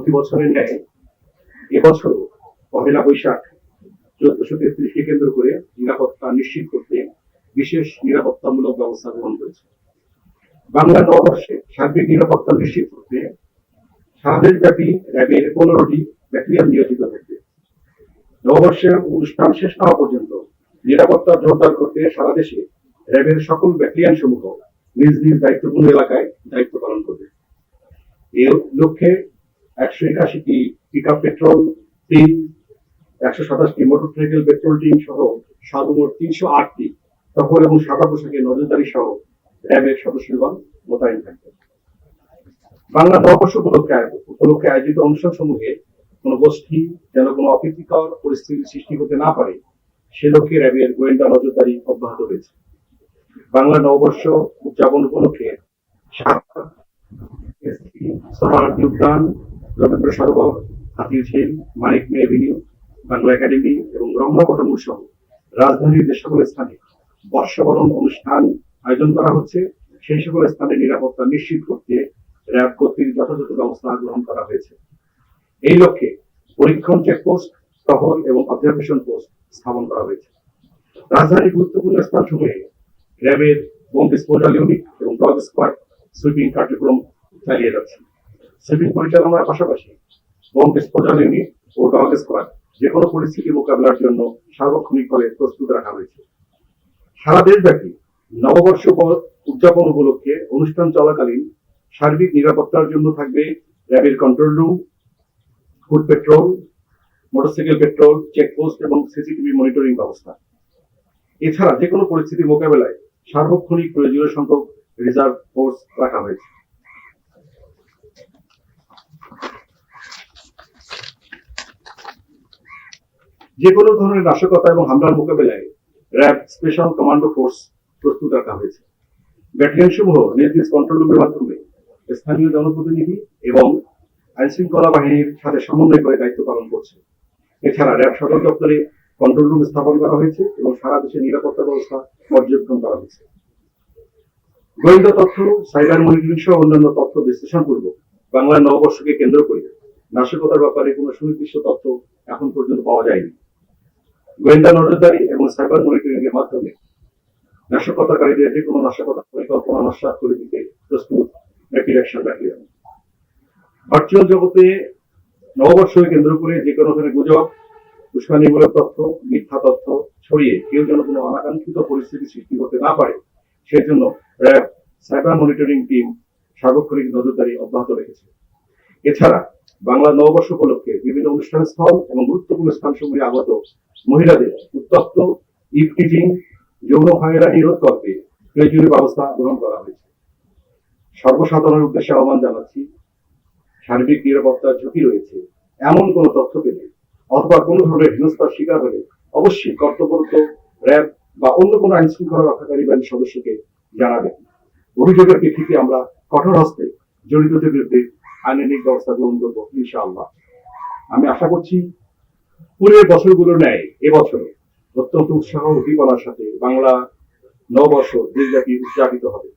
প্রতি বছরের ন্যায় এবছর পহেলা বৈশাখ 1433-কে কেন্দ্র করে নিরাপত্তা নিশ্চিত করতে বিশেষ নিরাপত্তামূলক ব্যবস্থা গ্রহণ করেছে। বাংলা নববর্ষে সার্বিক নিরাপত্তা নিশ্চিত করতে সারা দেশব্যাপী র্যাবের 15টি ব্যাটালিয়ন নিয়োজিত থাকবে। নববর্ষের অনুষ্ঠান শেষ না হওয়া পর্যন্ত নিরাপত্তা জোরদার করতে সারা দেশে র্যাবের সকল ব্যাটালিয়ন সমূহ নিজ নিজ দায়িত্বপূর্ণ এলাকায় দায়িত্ব পালন করবে। এই লক্ষ্যে 181টি পিকআপ পেট্রোল টিম, 127টি মোটরসাইকেল পেট্রোল টিম সহ সর্বমোট 308টি টহল এবং সাদা পোশাকে নজরদারি সহ র্যাবের সদস্যগণ মোতায়েন থাকবে। বাংলা নববর্ষ উপলক্ষে আয়োজিত অনুষ্ঠান সমূহে কোন গোষ্ঠী যেন কোনো অপ্রীতিকর পরিস্থিতি সৃষ্টি করতে না পারে সে লক্ষ্যে র্যাবের গোয়েন্দা নজরদারি অব্যাহত রয়েছে। বাংলা নববর্ষ উদযাপন উপলক্ষে সোহরাওয়ার্দী উদ্যান, রবীন্দ্র সরোবর, হাতির ঝিল, মানিক মে এভিনিউ, বাংলা একাডেমি এবং রমনা পটমূল সহ রাজধানীর যে সকল স্থানে বর্ষবরণ অনুষ্ঠান আয়োজন করা হচ্ছে সেই সকল স্থানে নিরাপত্তা নিশ্চিত করতে র্যাব কর্তৃক যথাযথ ব্যবস্থা গ্রহণ করা হয়েছে। এই লক্ষ্যে পরীক্ষণ চেকপোস্ট, টহল এবং অবজারভেশন পোস্ট স্থাপন করা হয়েছে। রাজধানীর গুরুত্বপূর্ণ স্থানসমূহে র্যাবের বোম ডিসপোজাল ইউনিট এবং ডগ স্কোয়াড সুইপিং কার্যক্রম চালিয়ে যাচ্ছে। সুইপিং পরিচালনার পাশাপাশি বোম ডিসপোজাল ইউনিট ও ডগ স্কোয়াড যে কোনো পরিস্থিতি মোকাবেলার জন্য সার্বক্ষণিকভাবে প্রস্তুত রাখা হয়েছে। সারা দেশব্যাপী নববর্ষ উদযাপন উপলক্ষে অনুষ্ঠান চলাকালীন সার্বিক নিরাপত্তার জন্য থাকবে র্যাবের control room, food petrol, motorcycle petrol, checkpost এবং সিসিটিভি মনিটরিং ব্যবস্থা। এছাড়া যে কোনো পরিস্থিতি মোকাবেলায় সার্বক্ষণিক প্রয়োজনীয় সংখ্যক রিজার্ভ ফোর্স রাখা হয়েছে। যে কোনো ধরনের নাশকতা এবং হামলার মোকাবেলায় র্যাব স্পেশাল কমান্ডো ফোর্স প্রস্তুত রাখা হয়েছে। ব্যাটালিয়ন সমূহ নিজ নিজ কন্ট্রোল রুমের মাধ্যমে স্থানীয় জনপ্রতিনিধি এবং আইন শৃঙ্খলা বাহিনীর সাথে সমন্বয় করে দায়িত্ব পালন করছে। এছাড়া র্যাব সদর দপ্তরে কন্ট্রোল রুম স্থাপন করা হয়েছে এবং সারা দেশে নিরাপত্তা ব্যবস্থা পর্যবেক্ষণ করা হয়েছে। গোয়েন্দা তথ্য, সাইবার মনিটরিং সহ অন্যান্য তথ্য বিশ্লেষণ পূর্বক বাংলা নববর্ষকে কেন্দ্র করে নাশকতার ব্যাপারে কোনো সুনির্দিষ্ট তথ্য এখন পর্যন্ত পাওয়া যায়নি। গোয়েন্দা নজরদারি এবং সাইবার মনিটরিং এর মাধ্যমে নাশকতাকারীদের যে কোনো নাশকতা পরিকল্পনা নস্যাৎ করে দিতে প্রস্তুত র্যাপিড অ্যাকশন ব্যাটালিয়ন। ভার্চুয়াল জগতে নববর্ষকে কেন্দ্র করে যে কোনো ধরনের গুজব, উস্কানিমূলক তথ্য, মিথ্যা তথ্য ছড়িয়ে কেউ যেন কোনো অনাকাঙ্ক্ষিত পরিস্থিতি সৃষ্টি করতে না পারে সেই জন্য র্যাব সাইবার মনিটরিং টিম সার্বক্ষণিক নজরদারি অব্যাহত রেখেছে। এছাড়া বাংলা নববর্ষ উপলক্ষে বিভিন্ন অনুষ্ঠান স্থল এবং গুরুত্বপূর্ণ স্থানসমূহে আগত মহিলাদের উত্তপ্ত, ইভটিজিং, যৌন হয়রানি রোধ করতে প্রয়োজনীয় ব্যবস্থা গ্রহণ করা হয়েছে। সর্বসাধারণের উদ্দেশ্যে আহ্বান জানাচ্ছি, সার্বিক নিরাপত্তার ঝুঁকি রয়েছে এমন কোন তথ্য পেলে অথবা কোন ধরনের হেনস্থার শিকার হলে অবশ্যই কর্তব্যরত র্যাব বা অন্য কোনো আইন শৃঙ্খলা রক্ষাকারী বাহিনীর সদস্যকে জানাবেন। অভিযোগের প্রেক্ষিতে আমরা কঠোর হস্তে জড়িতদের বিরুদ্ধে আইনানুগ ব্যবস্থা গ্রহণ করবো ইনশাআল্লাহ। আমি আশা করছি পূর্বের বছরগুলোর ন্যায় এবছর অত্যন্ত উৎসাহ উদ্দীপনার সাথে বাংলা নববর্ষ দেশব্যাপী উদযাপিত হবে।